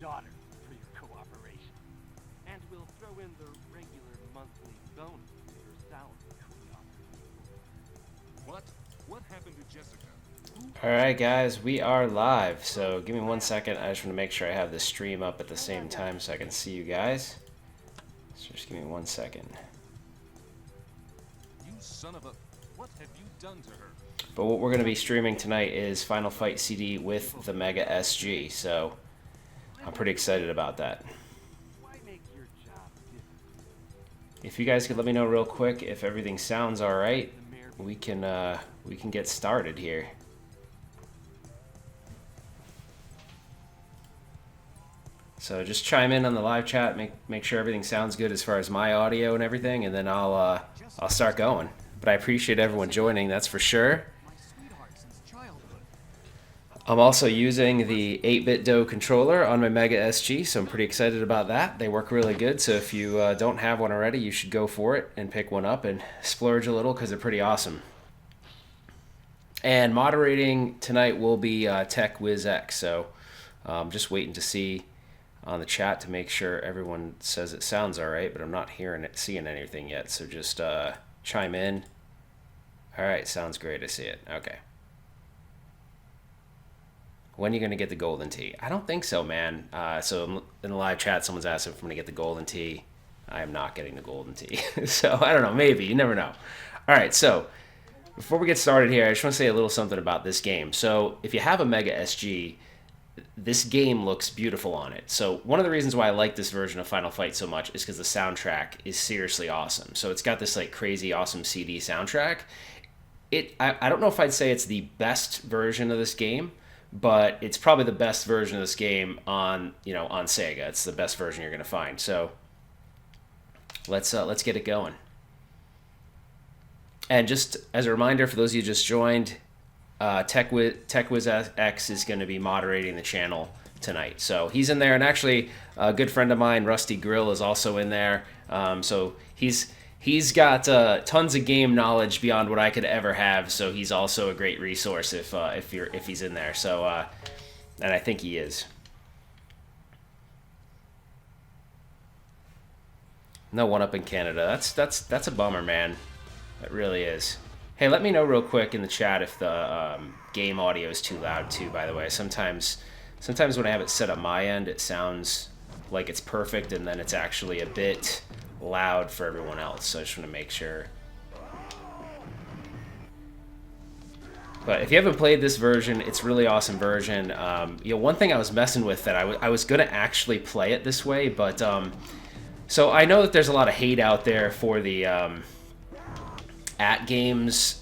daughter for your cooperation. And we'll throw in the regular monthly bonus to your salary we offer. What? What happened to Jessica? Alright guys, we are live, so give me 1 second. I just want to make sure I have the stream up at the same time so I can see you guys. So just give me 1 second. You son of a... What have you done to her? But what we're going to be streaming tonight is Final Fight CD with the megaSG, so I'm pretty excited about that. Why make your job difficult? If you guys could let me know real quick if everything sounds alright, we can get started here. So just chime in on the live chat, make sure everything sounds good as far as my audio and everything, and then I'll start going. But I appreciate everyone joining, that's for sure. I'm also using the 8-bit DO controller on my megaSG, so I'm pretty excited about that. They work really good, so if you don't have one already, you should go for it and pick one up and splurge a little because they're pretty awesome. And moderating tonight will be TechWizX, so I'm just waiting to see on the chat to make sure everyone says it sounds all right, but I'm not seeing anything yet, so just chime in. All right, sounds great. I see it. Okay. When are you going to get the golden tee? I don't think so, man. So in the live chat, someone's asking if I'm going to get the golden tee. I am not getting the golden tee. So I don't know. Maybe. You never know. All right, so before we get started here, I just want to say a little something about this game. So if you have a megaSG, this game looks beautiful on it. So one of the reasons why I like this version of Final Fight so much is because the soundtrack is seriously awesome. So it's got this like crazy awesome CD soundtrack. I don't know if I'd say it's the best version of this game, but it's probably the best version of this game on Sega. It's the best version you're going to find. So let's get it going. And just as a reminder for those of you who just joined, TechWizX is going to be moderating the channel tonight. So he's in there, and actually a good friend of mine, Rusty Grill, is also in there. So he's got tons of game knowledge beyond what I could ever have. So he's also a great resource if he's in there. So and I think he is. No one up in Canada. That's a bummer, man. It really is. Hey, let me know real quick in the chat if the game audio is too loud too, by the way. Sometimes when I have it set on my end, it sounds like it's perfect, and then it's actually a bit loud for everyone else. So I just want to make sure. But if you haven't played this version, it's a really awesome version. One thing I was messing with that I was going to actually play it this way, but so I know that there's a lot of hate out there for the @Games,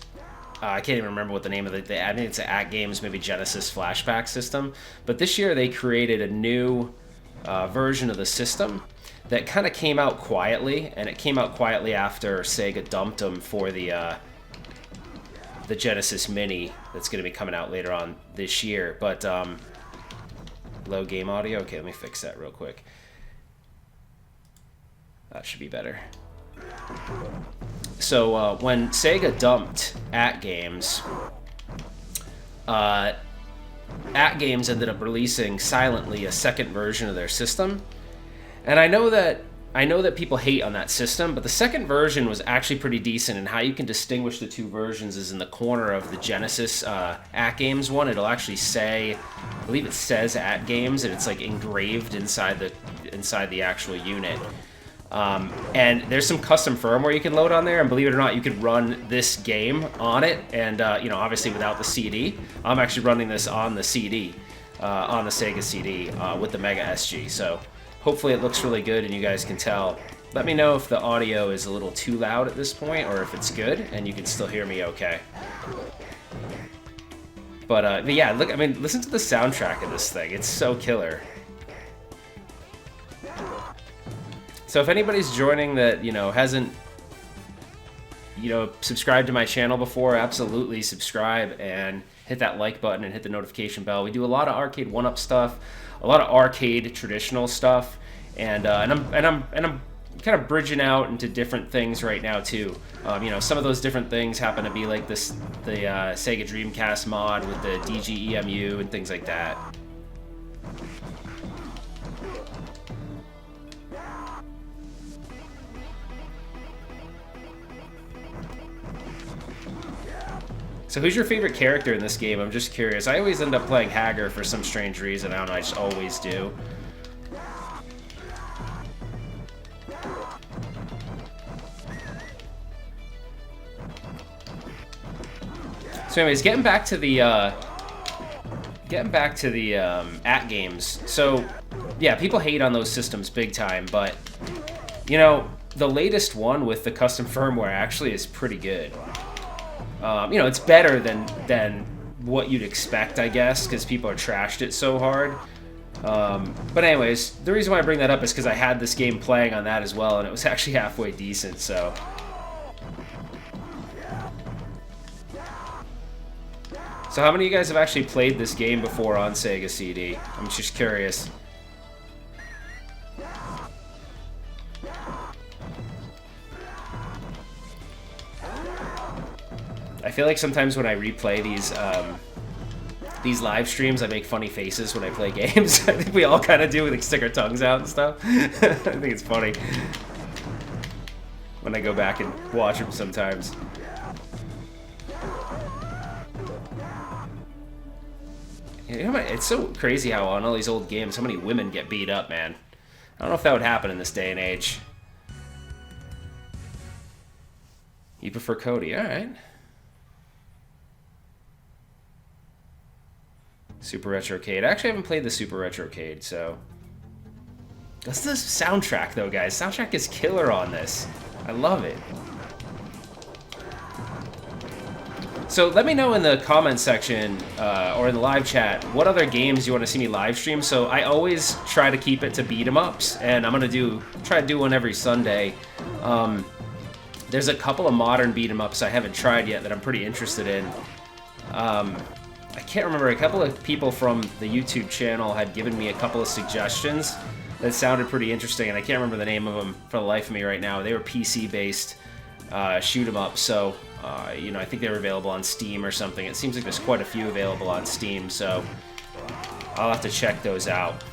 I can't even remember what the name of I think it's @Games, maybe Genesis flashback system. But this year they created a new version of the system that kind of came out quietly, and it came out quietly after Sega dumped them for the Genesis Mini that's going to be coming out later on this year. But low game audio. Okay, let me fix that real quick. That should be better. So when Sega dumped @Games, @Games ended up releasing silently a second version of their system, and I know that people hate on that system, but the second version was actually pretty decent. And how you can distinguish the two versions is in the corner of the Genesis @Games one. It'll actually say, I believe it says @Games, and it's like engraved inside the actual unit. And there's some custom firmware you can load on there, and believe it or not, you could run this game on it, and obviously without the CD. I'm actually running this on the CD, on the Sega CD with the megaSG, so hopefully it looks really good and you guys can tell. Let me know if the audio is a little too loud at this point, or if it's good and you can still hear me okay. But yeah, look, I mean, listen to the soundtrack of this thing. It's so killer. So if anybody's joining that, hasn't, subscribed to my channel before, absolutely subscribe and hit that like button and hit the notification bell. We do a lot of arcade 1-up stuff, a lot of arcade traditional stuff, and I'm kind of bridging out into different things right now too. Some of those different things happen to be like the Sega Dreamcast mod with the DGEMU and things like that. So who's your favorite character in this game? I'm just curious. I always end up playing Hager for some strange reason. I don't know, I just always do. So anyways, getting back to the at games. So yeah, people hate on those systems big time, but you know, the latest one with the custom firmware actually is pretty good. You know, it's better than what you'd expect, I guess, because people are trashed it so hard. But anyways, the reason why I bring that up is because I had this game playing on that as well, and it was actually halfway decent, so. So how many of you guys have actually played this game before on Sega CD? I'm just curious. I feel like sometimes when I replay these live streams, I make funny faces when I play games. I think we all kind of do, like stick our tongues out and stuff. I think it's funny when I go back and watch them sometimes. You know, it's so crazy how on all these old games, how many women get beat up, man. I don't know if that would happen in this day and age. You prefer Cody, alright. Super Retrocade. I actually haven't played the Super Retrocade, so... That's the soundtrack, though, guys. Soundtrack is killer on this. I love it. So let me know in the comment section or in the live chat what other games you want to see me live stream. So I always try to keep it to beat 'em ups, and I'm gonna try to do one every Sunday. There's a couple of modern beat 'em ups I haven't tried yet that I'm pretty interested in. I can't remember. A couple of people from the YouTube channel had given me a couple of suggestions that sounded pretty interesting, and I can't remember the name of them for the life of me right now. They were PC-based shoot 'em up, so. You know, I think they were available on Steam or something. It seems like there's quite a few available on Steam, so I'll have to check those out.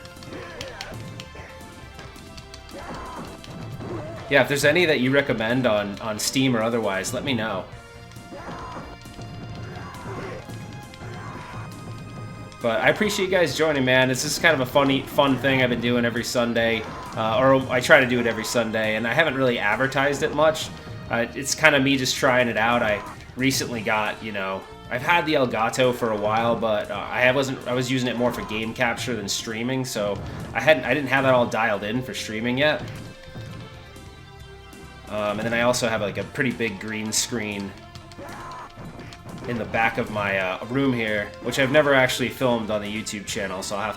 Yeah, if there's any that you recommend on Steam or otherwise, let me know. But I appreciate you guys joining, man. This is kind of a fun thing I've been doing every Sunday, or I try to do it every Sunday, and I haven't really advertised it much. It's kind of me just trying it out. I recently got, you know, I've had the Elgato for a while, but I was using it more for game capture than streaming, so I didn't have that all dialed in for streaming yet. And then I also have like a pretty big green screen in the back of my room here, which I've never actually filmed on the YouTube channel, so I'll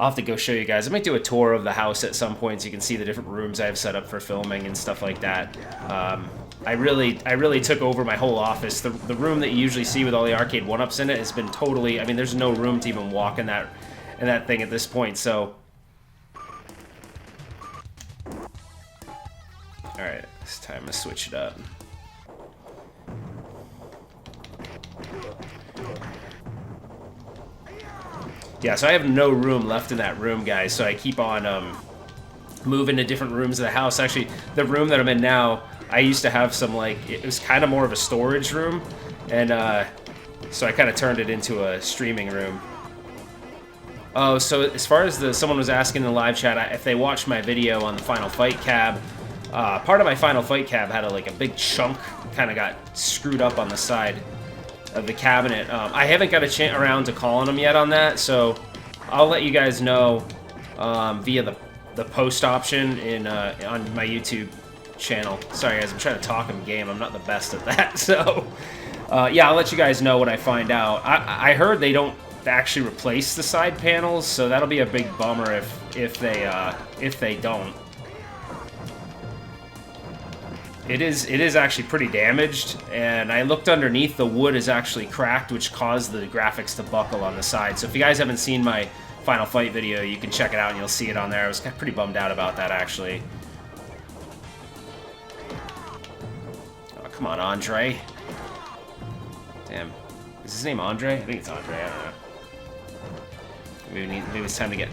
have to go show you guys. I might do a tour of the house at some point so you can see the different rooms I have set up for filming and stuff like that. I really took over my whole office. The room that you usually see with all the arcade 1-ups in it has been totally... I mean, there's no room to even walk in that thing at this point, so... Alright, it's time to switch it up. Yeah, so I have no room left in that room, guys, so I keep on moving to different rooms of the house. Actually, the room that I'm in now, I used to have some, like, it was kind of more of a storage room, and so I kind of turned it into a streaming room. Oh, so as far as someone was asking in the live chat, if they watched my video on the Final Fight cab, part of my Final Fight cab had a big chunk, kind of got screwed up on the side of the cabinet. I haven't got around to calling them yet on that, so I'll let you guys know via the post option on my YouTube channel. Sorry guys, I'm trying to talk in game. I'm not the best at that, so yeah, I'll let you guys know when I find out. I heard they don't actually replace the side panels, so that'll be a big bummer if they don't. It is actually pretty damaged, and I looked underneath, the wood is actually cracked, which caused the graphics to buckle on the side. So if you guys haven't seen my Final Fight video, you can check it out and you'll see it on there. I was pretty bummed out about that, actually. Oh, come on, Andre. Damn. Is his name Andre? I think it's Andre, I don't know. Maybe it's time to get...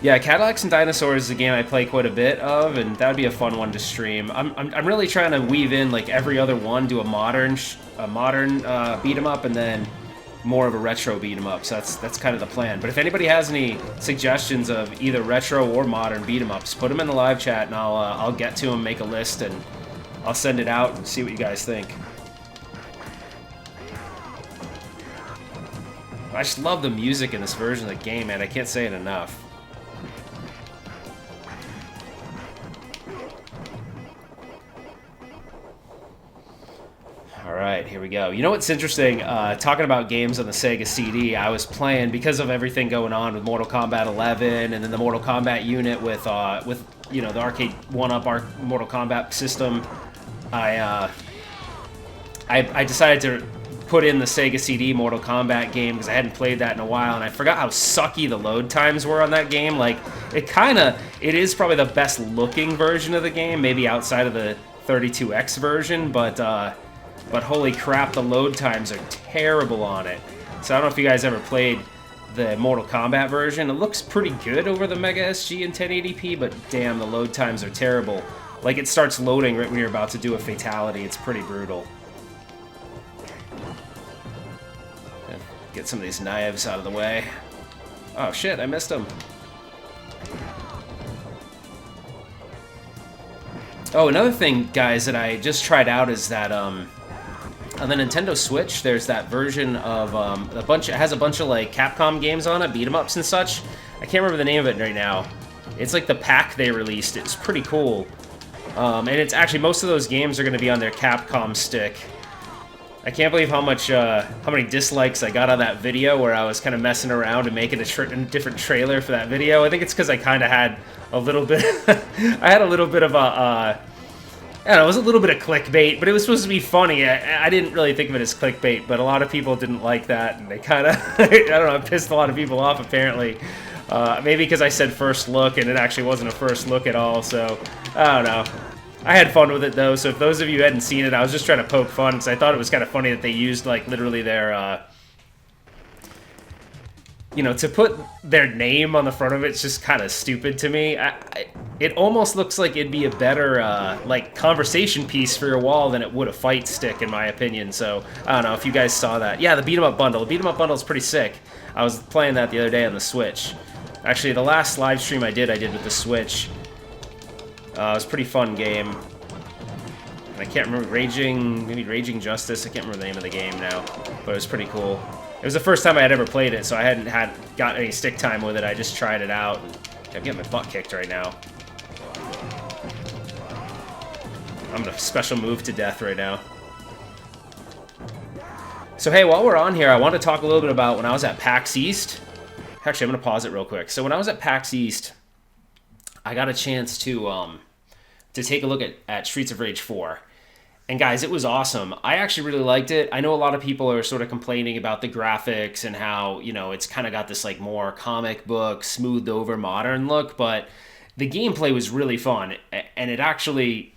Yeah, Cadillacs and Dinosaurs is a game I play quite a bit of, and that would be a fun one to stream. I'm really trying to weave in like every other one, do a modern beat 'em up, and then more of a retro beat 'em up. So that's kind of the plan. But if anybody has any suggestions of either retro or modern beat 'em ups, put them in the live chat, and I'll get to them, make a list, and I'll send it out and see what you guys think. I just love the music in this version of the game, man. I can't say it enough. Alright, here we go. You know what's interesting? Talking about games on the Sega CD, I was playing, because of everything going on with Mortal Kombat 11 and then the Mortal Kombat unit with you know, the arcade 1-up Mortal Kombat system, I decided to put in the Sega CD Mortal Kombat game because I hadn't played that in a while, and I forgot how sucky the load times were on that game. Like, it is probably the best looking version of the game, maybe outside of the 32X version, but holy crap, the load times are terrible on it. So I don't know if you guys ever played the Mortal Kombat version. It looks pretty good over the megaSG in 1080p, but damn, the load times are terrible. Like, it starts loading right when you're about to do a fatality. It's pretty brutal. Get some of these knives out of the way. Oh shit, I missed them. Oh, another thing, guys, that I just tried out is that on the Nintendo Switch, there's that version of it has a bunch of like Capcom games on it, beat 'em ups and such. I can't remember the name of it right now. It's like the pack they released. It's pretty cool. And it's actually, most of those games are going to be on their Capcom stick. I can't believe how many dislikes I got on that video where I was kind of messing around and making a different trailer for that video. I think it's because I kind of had a little bit, I had a little bit of I don't know, it was a little bit of clickbait, but it was supposed to be funny. I didn't really think of it as clickbait, but a lot of people didn't like that, and they kind of, I don't know, it pissed a lot of people off apparently. Maybe because I said first look, and it actually wasn't a first look at all, so I don't know. I had fun with it though, so if those of you hadn't seen it, I was just trying to poke fun because I thought it was kind of funny that they used like literally their, you know, to put their name on the front of it's just kind of stupid to me. It almost looks like it'd be a better like conversation piece for your wall than it would a fight stick, in my opinion. So I don't know if you guys saw that. Yeah, the beat 'em up bundle. The beat 'em up bundle is pretty sick. I was playing that the other day on the Switch. Actually, the last live stream I did with the Switch. It was a pretty fun game. And I can't remember, maybe Raging Justice, I can't remember the name of the game now, but it was pretty cool. It was the first time I had ever played it, so I hadn't got any stick time with it. I just tried it out. I'm getting my butt kicked right now. I'm gonna special move to death right now. So hey, while we're on here, I want to talk a little bit about when I was at PAX East. Actually, I'm gonna pause it real quick. So when I was at PAX East, I got a chance to take a look at Streets of Rage 4. And guys, it was awesome. I actually really liked it. I know a lot of people are sort of complaining about the graphics and how, you know, it's kind of got this like more comic book, smoothed over modern look, but the gameplay was really fun. And it actually,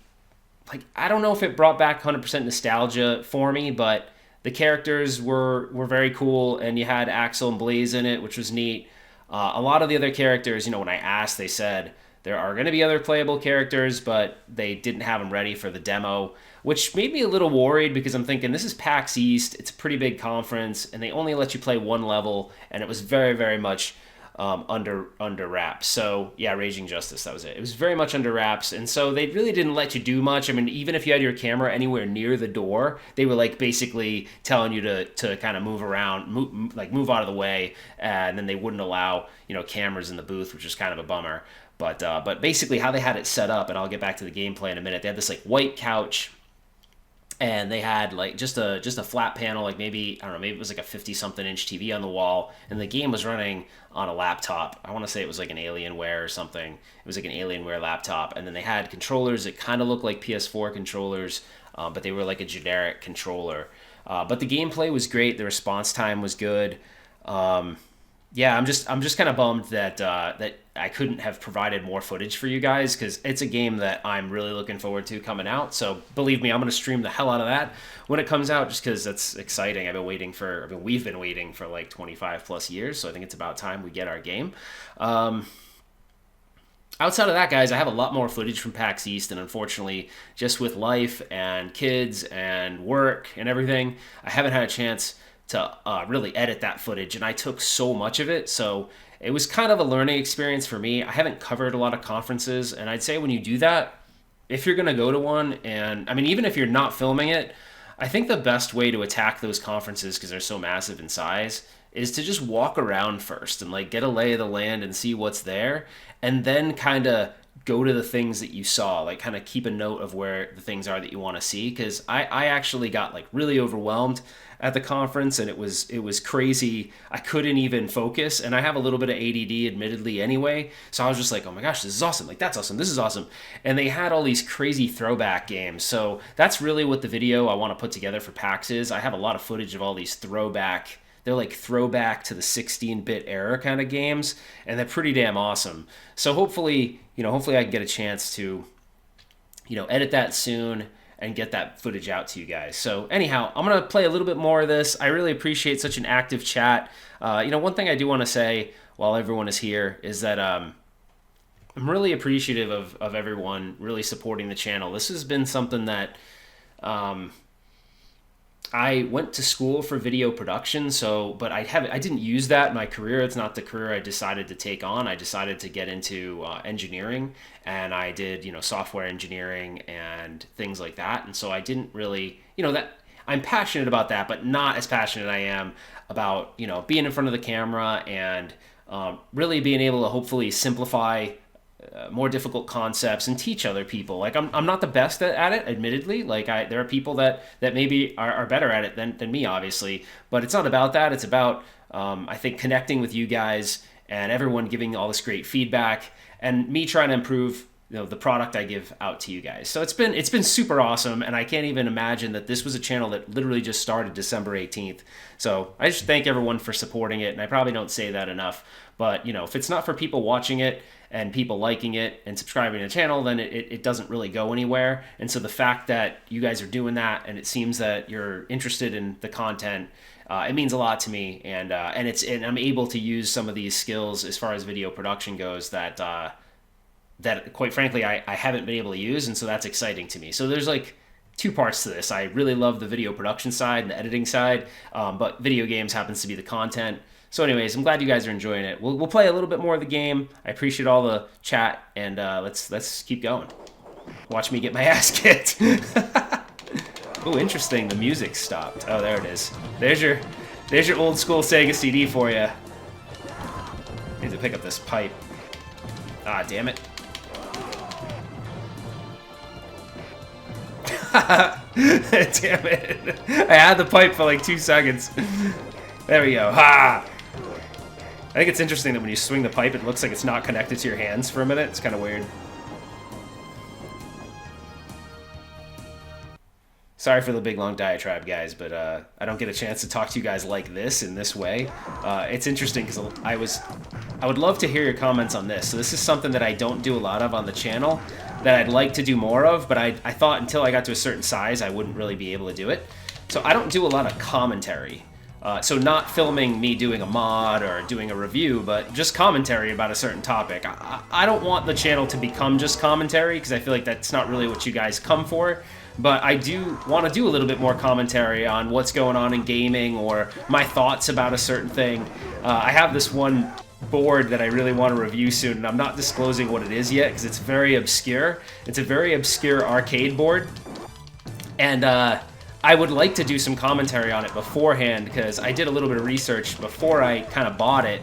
like, I don't know if it brought back 100% nostalgia for me, but the characters were very cool, and you had Axel and Blaze in it, which was neat. A lot of the other characters, you know, when I asked, they said there are going to be other playable characters, but they didn't have them ready for the demo, which made me a little worried because I'm thinking this is PAX East, it's a pretty big conference, and they only let you play one level, and it was very, very much under wraps. So yeah, Raging Justice, that was it. It was very much under wraps, and so they really didn't let you do much. I mean, even if you had your camera anywhere near the door, they were like basically telling you to kind of move around, move out of the way, and then they wouldn't allow, you know, cameras in the booth, which is kind of a bummer. But basically how they had it set up, and I'll get back to the gameplay in a minute. They had this like white couch, and they had like just a flat panel, like maybe, I don't know, maybe it was like a 50-something inch TV on the wall, and the game was running on a laptop. I want to say it was like an Alienware or something. It was like an Alienware laptop, and then they had controllers that kind of looked like PS4 controllers, but they were like a generic controller. But the gameplay was great. The response time was good. Yeah, I'm just kind of bummed that I couldn't have provided more footage for you guys, because it's a game that I'm really looking forward to coming out. So believe me, I'm going to stream the hell out of that when it comes out, just because that's exciting. We've been waiting for like 25 plus years, so I think it's about time we get our game. outside of that, guys, I have a lot more footage from PAX East, and unfortunately, just with life and kids and work and everything, I haven't had a chance to really edit that footage, and I took so much of it, so it was kind of a learning experience for me. I haven't covered a lot of conferences, and I'd say when you do that, if you're going to go to one, and I mean, even if you're not filming it, I think the best way to attack those conferences, because they're so massive in size, is to just walk around first and like get a lay of the land and see what's there, and then kind of go to the things that you saw, like kind of keep a note of where the things are that you want to see. Because I actually got like really overwhelmed at the conference, and it was crazy. I couldn't even focus, and I have a little bit of ADD admittedly anyway, so I was just like, oh my gosh, this is awesome, like that's awesome, this is awesome. And they had all these crazy throwback games, so that's really what the video I want to put together for PAX is. I have a lot of footage of all these throwback, they're like throwback to the 16-bit era kind of games, and they're pretty damn awesome. So hopefully I can get a chance to, edit that soon and get that footage out to you guys. So anyhow, I'm going to play a little bit more of this. I really appreciate such an active chat. One thing I do want to say while everyone is here is that I'm really appreciative of everyone really supporting the channel. This has been something that I went to school for video production, but I didn't use that in my career. It's not the career I decided to take on. I decided to get into engineering, and I did, software engineering and things like that. And so I didn't really, that I'm passionate about that, but not as passionate I am about, being in front of the camera and really being able to hopefully simplify more difficult concepts and teach other people. Like I'm not the best at it, admittedly. Like there are people that maybe are better at it than me, obviously. But it's not about that. It's about I think connecting with you guys and everyone giving all this great feedback and me trying to improve the product I give out to you guys. So it's been super awesome, and I can't even imagine that this was a channel that literally just started December 18th. So I just thank everyone for supporting it, and I probably don't say that enough. But if it's not for people watching it and people liking it and subscribing to the channel, then it doesn't really go anywhere. And so the fact that you guys are doing that, and it seems that you're interested in the content, it means a lot to me. And I'm able to use some of these skills as far as video production goes that quite frankly I haven't been able to use, and so that's exciting to me. So there's like two parts to this. I really love the video production side and the editing side, but video games happens to be the content. So anyways, I'm glad you guys are enjoying it. We'll play a little bit more of the game. I appreciate all the chat, and let's keep going. Watch me get my ass kicked. Oh, interesting. The music stopped. Oh, there it is. There's your old school Sega CD for you. Need to pick up this pipe. Ah, damn it. Damn it. I had the pipe for like 2 seconds. There we go. Ha! I think it's interesting that when you swing the pipe, it looks like it's not connected to your hands for a minute. It's kind of weird. Sorry for the big long diatribe, guys, but I don't get a chance to talk to you guys like this in this way. It's interesting because I would love to hear your comments on this. So this is something that I don't do a lot of on the channel that I'd like to do more of, but I thought until I got to a certain size, I wouldn't really be able to do it. So I don't do a lot of commentary. So not filming me doing a mod or doing a review, but just commentary about a certain topic. I don't want the channel to become just commentary, because I feel like that's not really what you guys come for. But I do want to do a little bit more commentary on what's going on in gaming or my thoughts about a certain thing. I have this one board that I really want to review soon, and I'm not disclosing what it is yet because it's very obscure. It's a very obscure arcade board, and I would like to do some commentary on it beforehand because I did a little bit of research before I kind of bought it.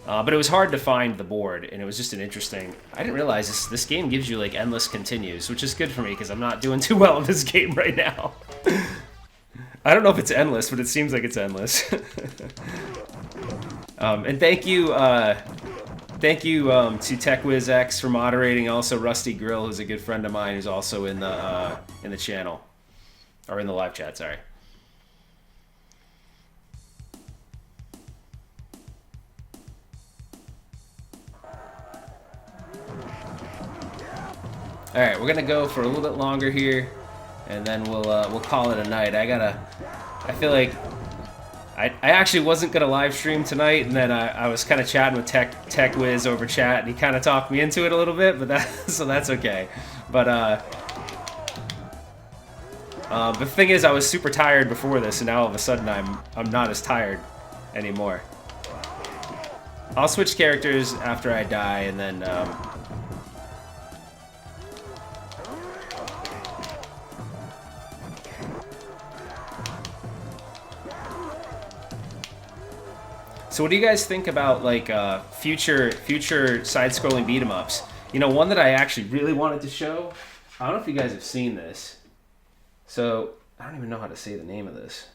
But it was hard to find the board, and it was just an interesting... I didn't realize this game gives you, like, endless continues, which is good for me, because I'm not doing too well in this game right now. I don't know if it's endless, but it seems like it's endless. And thank you to TechWizX for moderating, also Rusty Grill, who's a good friend of mine, who's also in the channel. Or in the live chat, sorry. All right, we're gonna go for a little bit longer here, and then we'll call it a night. I feel like I actually wasn't gonna live stream tonight, and then I was kind of chatting with TechWizX over chat, and he kind of talked me into it a little bit, but so that's okay. But the thing is, I was super tired before this, and now all of a sudden I'm not as tired anymore. I'll switch characters after I die, and then so what do you guys think about like future side-scrolling beat-em-ups? You know, one that I actually really wanted to show. I don't know if you guys have seen this. So I don't even know how to say the name of this.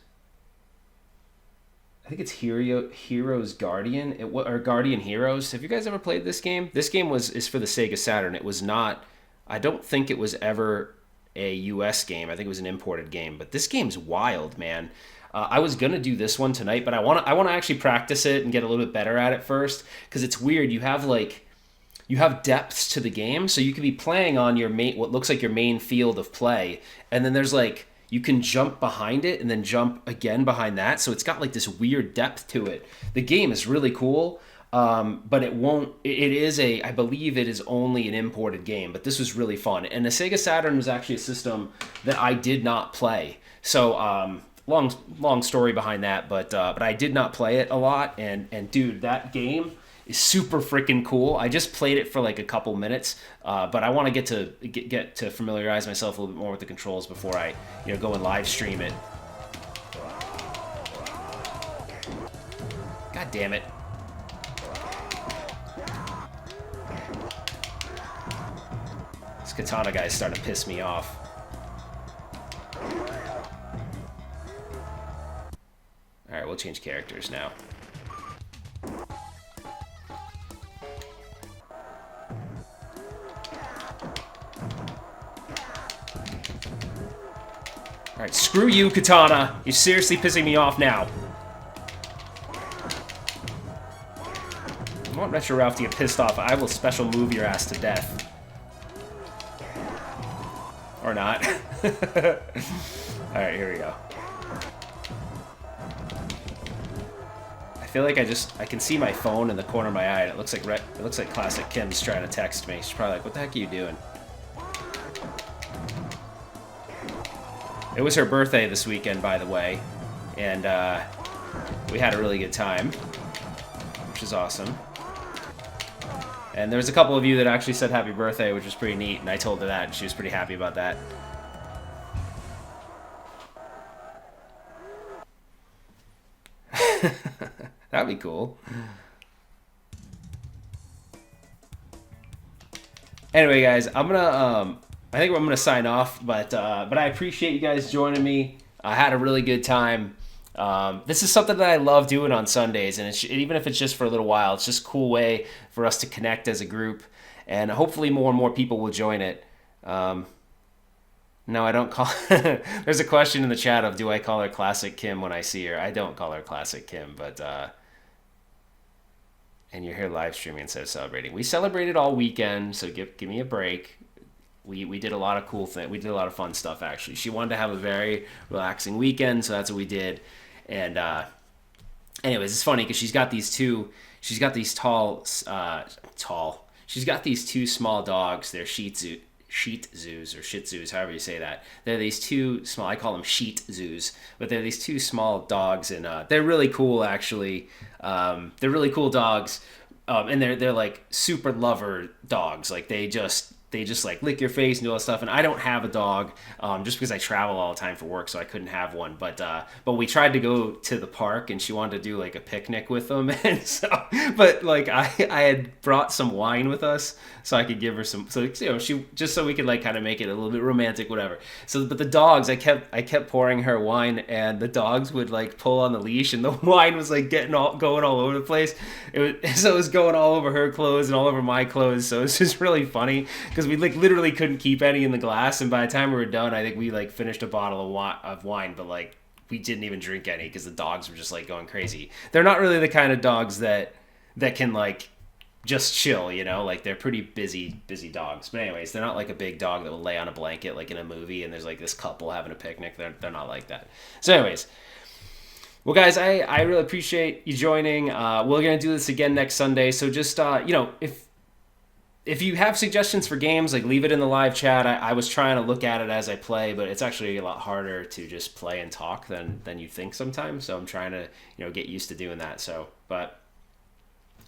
I think it's Heroes Guardian, or Guardian Heroes. Have you guys ever played this game? This game is for the Sega Saturn. It was not. I don't think it was ever a US game. I think it was an imported game. But this game's wild, man. I was gonna do this one tonight, but I want to actually practice it and get a little bit better at it first, because it's weird. You have depths to the game, so you could be playing on your what looks like your main field of play, and then there's like you can jump behind it and then jump again behind that, so it's got like this weird depth to it. The game is really cool, but it won't. It is I believe it is only an imported game, but this was really fun. And the Sega Saturn was actually a system that I did not play, so long story behind that, but I did not play it a lot, and dude, that game is super freaking cool. I just played it for like a couple minutes, but I want to get to familiarize myself a little bit more with the controls before I go and live stream it. God damn it. This katana guy is starting to piss me off. Alright, we'll change characters now. Alright, screw you, Katana. You're seriously pissing me off now. I want Retro Ralph to get pissed off. I will special move your ass to death. Or not. Alright, here we go. I feel like I can see my phone in the corner of my eye, and it looks like Classic Kim's trying to text me. She's probably like, what the heck are you doing? It was her birthday this weekend, by the way, and we had a really good time, which is awesome. And there was a couple of you that actually said happy birthday, which was pretty neat, and I told her that, and she was pretty happy about that. That'd be cool. Anyway, guys, I think I'm gonna sign off, but I appreciate you guys joining me. I had a really good time. This is something that I love doing on Sundays, and even if it's just for a little while, it's just a cool way for us to connect as a group, and hopefully more and more people will join it. No, I don't call. There's a question in the chat of, do I call her Classic Kim when I see her? I don't call her Classic Kim, but and you're here live streaming instead of celebrating. We celebrated all weekend, so give me a break. We did a lot of cool things. We did a lot of fun stuff, actually. She wanted to have a very relaxing weekend, so that's what we did. And anyways, it's funny because she's got these two small dogs. They're Shih Tzus, however you say that. They're these two small, I call them Shih Tzus, but they're these two small dogs, and they're really cool, actually. They're really cool dogs, and they're like super lover dogs. Like they just like lick your face and do all that stuff. And I don't have a dog, just because I travel all the time for work, so I couldn't have one. But we tried to go to the park, and she wanted to do like a picnic with them. And so, but like I had brought some wine with us, so I could give her some. So she just so we could like kind of make it a little bit romantic, whatever. So, but the dogs, I kept pouring her wine, and the dogs would like pull on the leash, and the wine was like going all over the place. It was going all over her clothes and all over my clothes. So it's just really funny because we like literally couldn't keep any in the glass, and by the time we were done, I think we like finished a bottle of wine, but like we didn't even drink any because the dogs were just like going crazy. They're not really the kind of dogs that can like just chill, like they're pretty busy dogs. But anyways, they're not like a big dog that will lay on a blanket like in a movie and there's like this couple having a picnic. They're not like that. So anyways, Well, guys, I really appreciate you joining. We're going to do this again next Sunday. So just, if you have suggestions for games, like leave it in the live chat. I was trying to look at it as I play, but it's actually a lot harder to just play and talk than you think sometimes. So I'm trying to, get used to doing that. So, but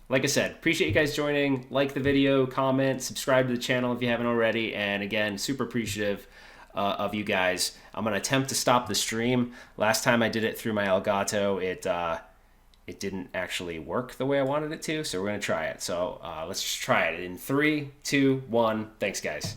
like I said, appreciate you guys joining. Like the video, comment, subscribe to the channel if you haven't already. And again, super appreciative of you guys. I'm going to attempt to stop the stream. Last time I did it through my Elgato, it didn't actually work the way I wanted it to, so we're going to try it. So let's just try it in 3, 2, 1. Thanks, guys.